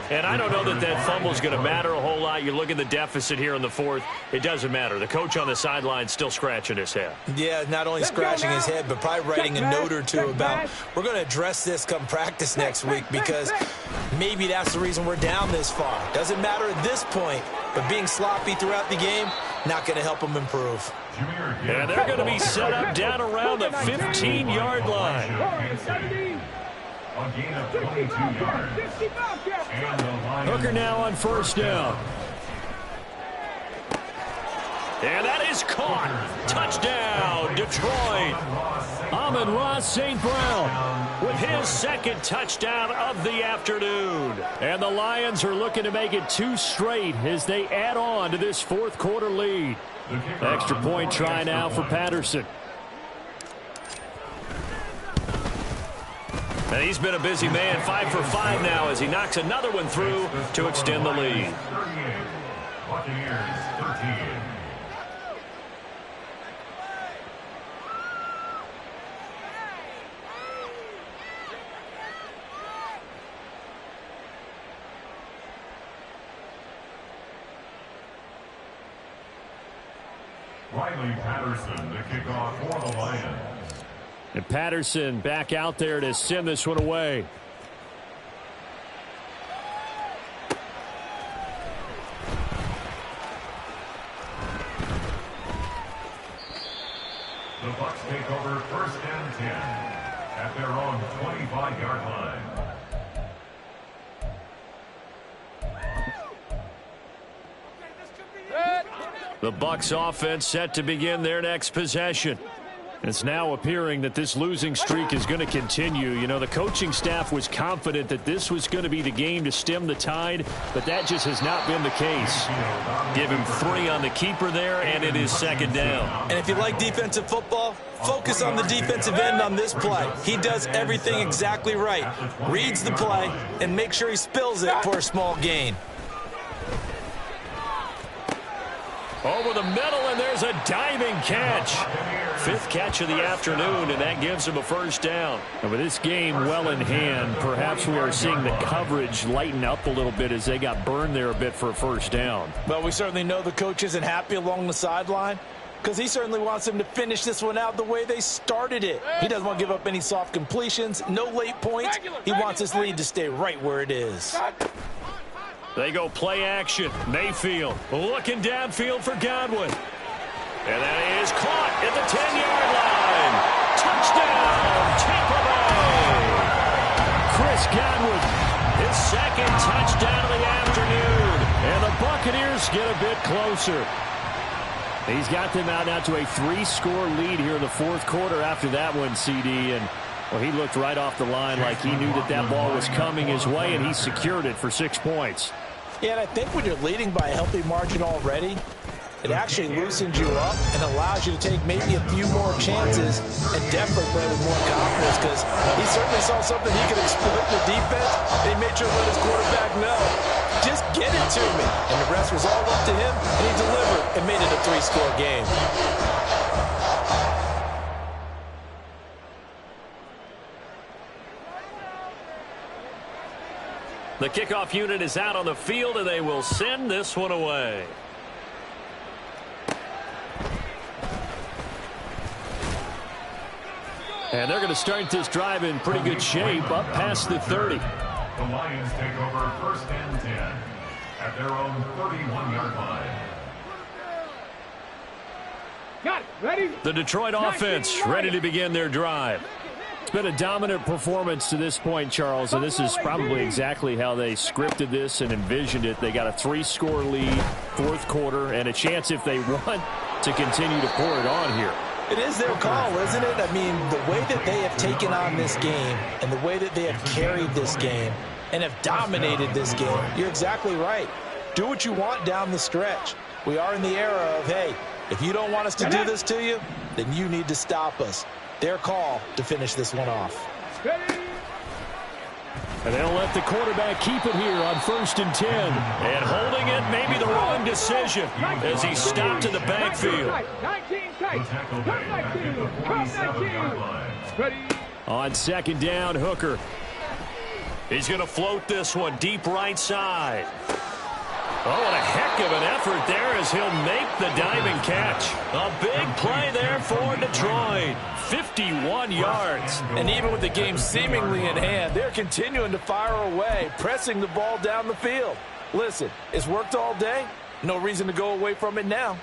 [SPEAKER 4] And I don't know that that fumble is going to matter a whole lot. You look at the deficit here in the 4th. It doesn't matter. The coach on the sideline still scratching his head.
[SPEAKER 8] Yeah, not only scratching his head, but probably writing a note or two about we're going to address this come practice next week because maybe that's the reason we're down this far. Doesn't matter at this point, but being sloppy throughout the game, not going to help them improve.
[SPEAKER 4] And they're going to be set up down around the 15-yard line.
[SPEAKER 7] A gain of 22 yards.
[SPEAKER 4] Hooker now on 1st down. And that is caught. Touchdown, Detroit. Amon-Ra St. Brown with his 2nd touchdown of the afternoon. And the Lions are looking to make it 2 straight as they add on to this 4th quarter lead. Extra point try now for Patterson. And he's been a busy man, 5 for 5 now as he knocks another one through to extend the lead.
[SPEAKER 7] Buccaneers 13. Riley Patterson, the kickoff for the Lions.
[SPEAKER 4] And Patterson back out there to send this one away.
[SPEAKER 7] The Bucs take over 1st and 10 at their own 25-yard line.
[SPEAKER 4] The Bucs offense set to begin their next possession. It's now appearing that this losing streak is going to continue. You know, the coaching staff was confident that this was going to be the game to stem the tide, but that just has not been the case. Give him 3 on the keeper there, and it is second down.
[SPEAKER 8] And if you like defensive football, focus on the defensive end on this play. He does everything exactly right. Reads the play and make sure he spills it for a small gain.
[SPEAKER 4] Over the middle, and there's a diving catch. 5th catch of the afternoon, and that gives him a first down. And with this game well in hand, perhaps we are seeing the coverage lighten up a little bit as they got burned there a bit for a first down.
[SPEAKER 8] Well, we certainly know the coach isn't happy along the sideline because he certainly wants them to finish this one out the way they started it. He doesn't want to give up any soft completions, no late points. He wants his lead to stay right where it is.
[SPEAKER 4] They go play action. Mayfield looking downfield for Godwin. And that is caught at the 10-yard line. Touchdown, Tampa Bay. Chris Godwin, his second touchdown of the afternoon. And the Buccaneers get a bit closer. He's got them out now to a 3-score lead here in the 4th quarter after that one, CD. And well, he looked right off the line like he knew that that ball was coming his way, and he secured it for 6 points.
[SPEAKER 8] Yeah, and I think when you're leading by a healthy margin already, it actually loosens you up and allows you to take maybe a few more chances and definitely play with more confidence because he certainly saw something he could exploit in the defense, and he made sure to let his quarterback know, just get it to me. And the rest was all up to him, and he delivered and made it a 3-score game.
[SPEAKER 4] The kickoff unit is out on the field, and they will send this one away. And they're going to start this drive in pretty good shape, up past the 30.
[SPEAKER 7] The Lions take over 1st and 10 at their own 31-yard line.
[SPEAKER 5] Got it. Ready?
[SPEAKER 4] The Detroit offense ready to begin their drive. It's been a dominant performance to this point, Charles, and this is probably exactly how they scripted this and envisioned it. They got a 3-score lead, 4th quarter, and a chance if they want to continue to pour it on here.
[SPEAKER 8] It is their call, isn't it? I mean, the way that they have taken on this game and the way that they have carried this game and have dominated this game, you're exactly right. Do what you want down the stretch. We are in the era of, hey, if you don't want us to do this to you, then you need to stop us. Their call to finish this one off.
[SPEAKER 4] And they'll let the quarterback keep it here on 1st and 10. And holding it may be the wrong decision as he stopped in the backfield.
[SPEAKER 5] 19 tight.
[SPEAKER 4] On 2nd down, Hooker. He's going to float this one deep right side. Oh, what a heck of an effort there as he'll make the diving catch. A big play there for Detroit. 51 yards.
[SPEAKER 8] And even with the game seemingly in hand, they're continuing to fire away, pressing the ball down the field. Listen, it's worked all day. No reason to go away from it now.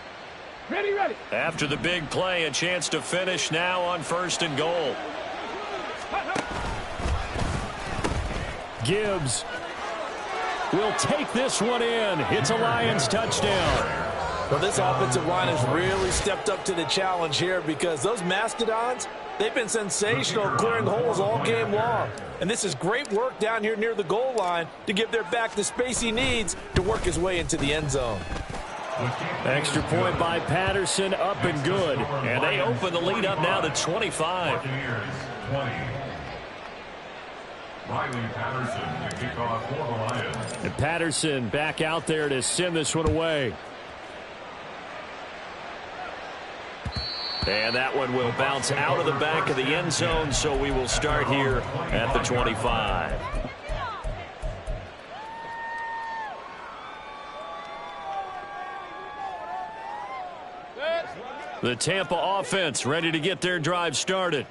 [SPEAKER 5] Ready, ready.
[SPEAKER 4] After the big play, a chance to finish now on 1st and goal. Gibbs will take this one in. It's a Lions touchdown.
[SPEAKER 8] Well, this offensive line has really stepped up to the challenge here because those Mastodons, they've been sensational clearing holes all game long. And this is great work down here near the goal line to give their back the space he needs to work his way into the end zone.
[SPEAKER 4] Extra point by Patterson, up and good. And they open the lead up now to 25.
[SPEAKER 7] Riley Patterson to kick off for the Lions.
[SPEAKER 4] And Patterson back out there to send this one away. And that one will bounce out of the back of the end zone, so we will start here at the 25. The Tampa offense ready to get their drive started.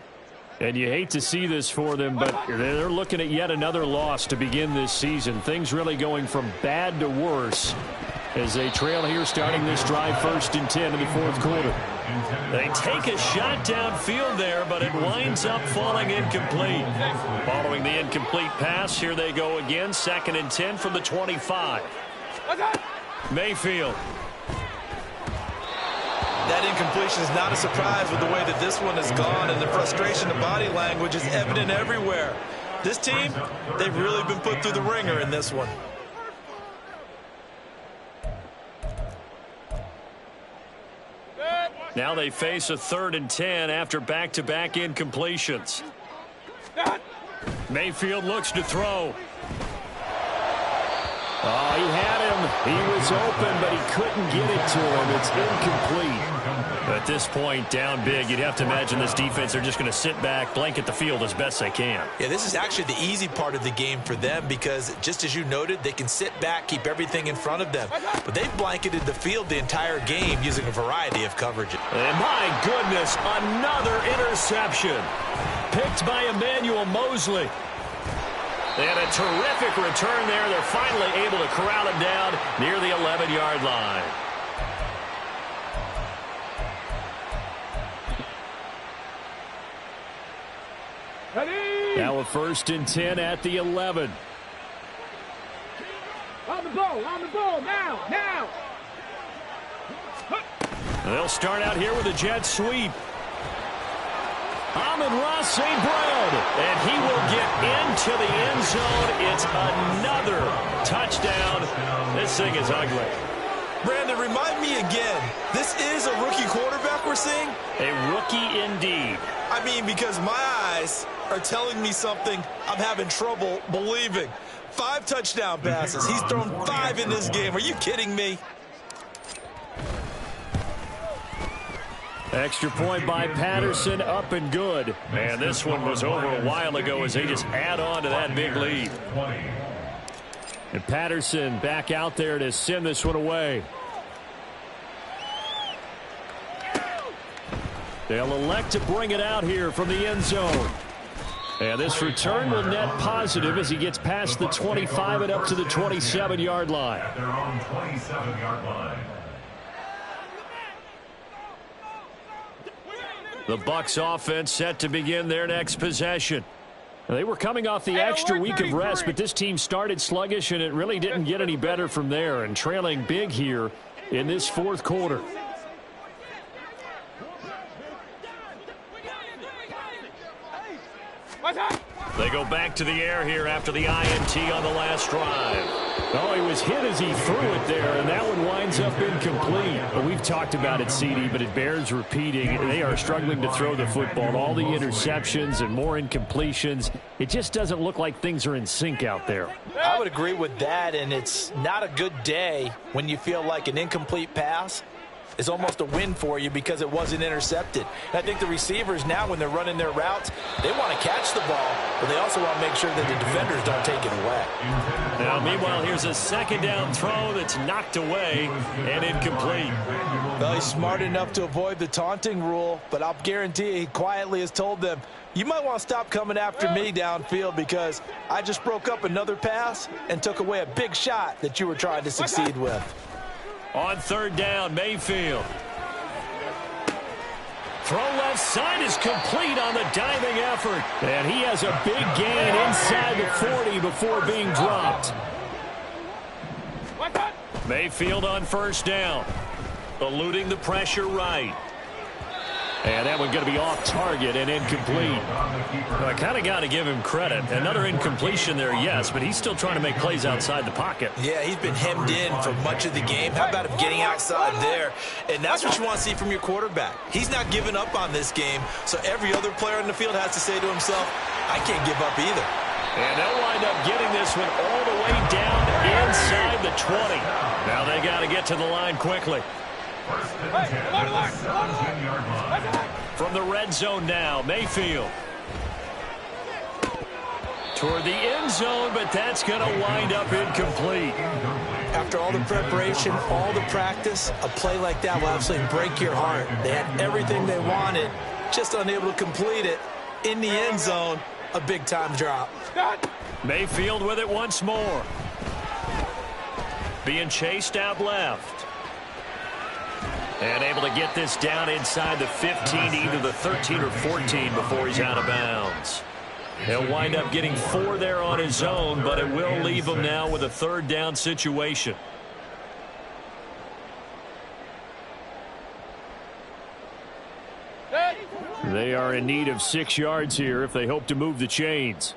[SPEAKER 4] And you hate to see this for them, but they're looking at yet another loss to begin this season. Things really going from bad to worse as they trail here starting this drive 1st and 10 in the 4th quarter. They take a shot downfield there, but it winds up falling incomplete. Following the incomplete pass, here they go again, 2nd and 10 from the 25. Mayfield.
[SPEAKER 8] That incompletion is not a surprise with the way that this one has gone, and the frustration of body language is evident everywhere. This team, they've really been put through the ringer in this one.
[SPEAKER 4] Now they face a 3rd and 10 after back-to-back incompletions. Mayfield looks to throw. Oh, he had him. He was open, but he couldn't get it to him. It's incomplete. At this point, down big, you'd have to imagine this defense, they're just going to sit back, blanket the field as best they can.
[SPEAKER 8] Yeah, this is actually the easy part of the game for them because, just as you noted, they can sit back, keep everything in front of them. But they've blanketed the field the entire game using a variety of coverages.
[SPEAKER 4] And my goodness, another interception. Picked by Emmanuel Mosley. And a terrific return there. They're finally able to corral him down near the 11-yard line. Now a 1st and 10 at the 11.
[SPEAKER 5] On the ball, now!
[SPEAKER 4] They'll start out here with a jet sweep. Amon-Ra St. Brown, and he will get into the end zone. It's another touchdown. This thing is ugly.
[SPEAKER 8] Brandon, remind me again, this is a rookie quarterback we're seeing?
[SPEAKER 4] A rookie indeed.
[SPEAKER 8] I mean, because my eyes are telling me something I'm having trouble believing. 5 touchdown passes. He's thrown 5 in this game. Are you kidding me?
[SPEAKER 4] Extra point by Patterson, up and good. And this one was over a while ago as they just add on to that big lead. And Patterson back out there to send this one away. They'll elect to bring it out here from the end zone. And this return will net positive as he gets past the 25 and up to the 27-yard line.
[SPEAKER 7] At their own 27-yard line.
[SPEAKER 4] The Bucs offense set to begin their next possession. They were coming off the extra week of rest, but this team started sluggish, and it really didn't get any better from there, and trailing big here in this 4th quarter. They go back to the air here after the INT on the last drive. Oh, he was hit as he threw it there, and that one winds up incomplete. But we've talked about it, CD, but it bears repeating. They are struggling to throw the football. All the interceptions and more incompletions. It just doesn't look like things are in sync out there.
[SPEAKER 8] I would agree with that, and it's not a good day when you feel like an incomplete pass is almost a win for you because it wasn't intercepted. And I think the receivers now, when they're running their routes, they want to catch the ball, but they also want to make sure that the defenders don't take it away.
[SPEAKER 4] Now, meanwhile, here's a 2nd down throw that's knocked away and incomplete.
[SPEAKER 8] Well, he's smart enough to avoid the taunting rule, but I'll guarantee he quietly has told them, you might want to stop coming after me downfield because I just broke up another pass and took away a big shot that you were trying to succeed with.
[SPEAKER 4] On 3rd down, Mayfield. Throw left side is complete on the diving effort. And he has a big gain inside the 40 before being dropped. Mayfield on 1st down. Eluding the pressure right. And that one going to be off target and incomplete. Well, I kind of got to give him credit. Another incompletion there, yes, but he's still trying to make plays outside the pocket.
[SPEAKER 8] Yeah, he's been hemmed in for much of the game. How about him getting outside there? And that's what you want to see from your quarterback. He's not giving up on this game, so every other player in the field has to say to himself, I can't give up either.
[SPEAKER 4] And they'll wind up getting this one all the way down inside the 20. Now they got to get to the line quickly. From the red zone now, Mayfield. Toward the end zone, but that's going to wind up incomplete.
[SPEAKER 8] After all the preparation, all the practice, a play like that will absolutely break your heart. They had everything they wanted, just unable to complete it. In the end zone, a big-time drop.
[SPEAKER 4] Mayfield with it once more. Being chased out left. And able to get this down inside the 15, either the 13 or 14 before he's out of bounds. He'll wind up getting 4 there on his own, but it will leave him now with a 3rd down situation.
[SPEAKER 9] They are in need of 6 yards here if they hope to move the chains.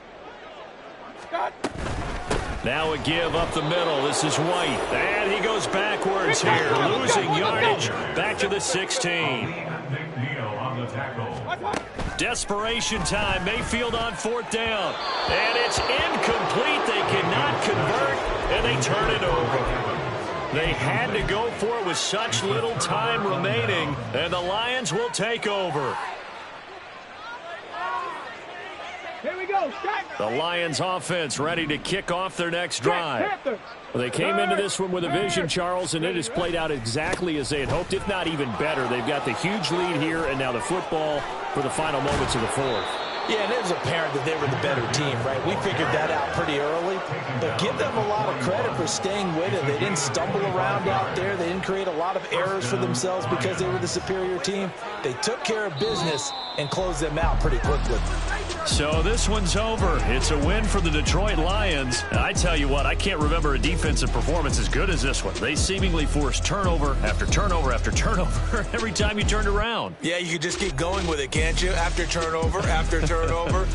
[SPEAKER 9] Now a give up the middle. This is White. And he goes backwards here, losing yardage back to the 16. Desperation time. Mayfield on 4th down. And it's incomplete. They cannot convert, and they turn it over. They had to go for it with such little time remaining, and the Lions will take over.
[SPEAKER 5] Here we go.
[SPEAKER 9] The Lions offense ready to kick off their next drive. Well, they came into this one with a vision, Charles, and it has played out exactly as they had hoped, if not even better. They've got the huge lead here, and now the football for the final moments of the fourth.
[SPEAKER 8] Yeah, and it was apparent that they were the better team, right? We figured that out pretty early, but give them a lot of credit for staying with it. They didn't stumble around out there. They didn't create a lot of errors for themselves because they were the superior team. They took care of business and closed them out pretty quickly.
[SPEAKER 9] So this one's over. It's a win for the Detroit Lions. And I tell you what, I can't remember a defensive performance as good as this one. They seemingly forced turnover after turnover after turnover every time you turned around.
[SPEAKER 8] Yeah, you could just keep going with it, can't you? After turnover, after turnover.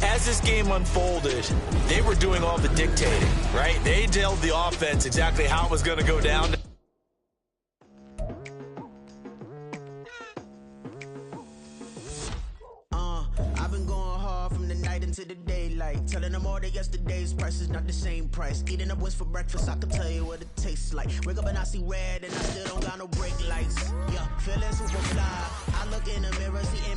[SPEAKER 8] As this game unfolded, they were doing all the dictating, right? They told the offense exactly how it was going to go down.
[SPEAKER 3] I've been going hard from the night into the daylight, telling them all that yesterday's price is not the same price. Eating up wings for breakfast, I can tell you what it tastes like. Wake up and I see red and I still don't got no brake lights. Yeah, feeling super fly. I look in the mirror, see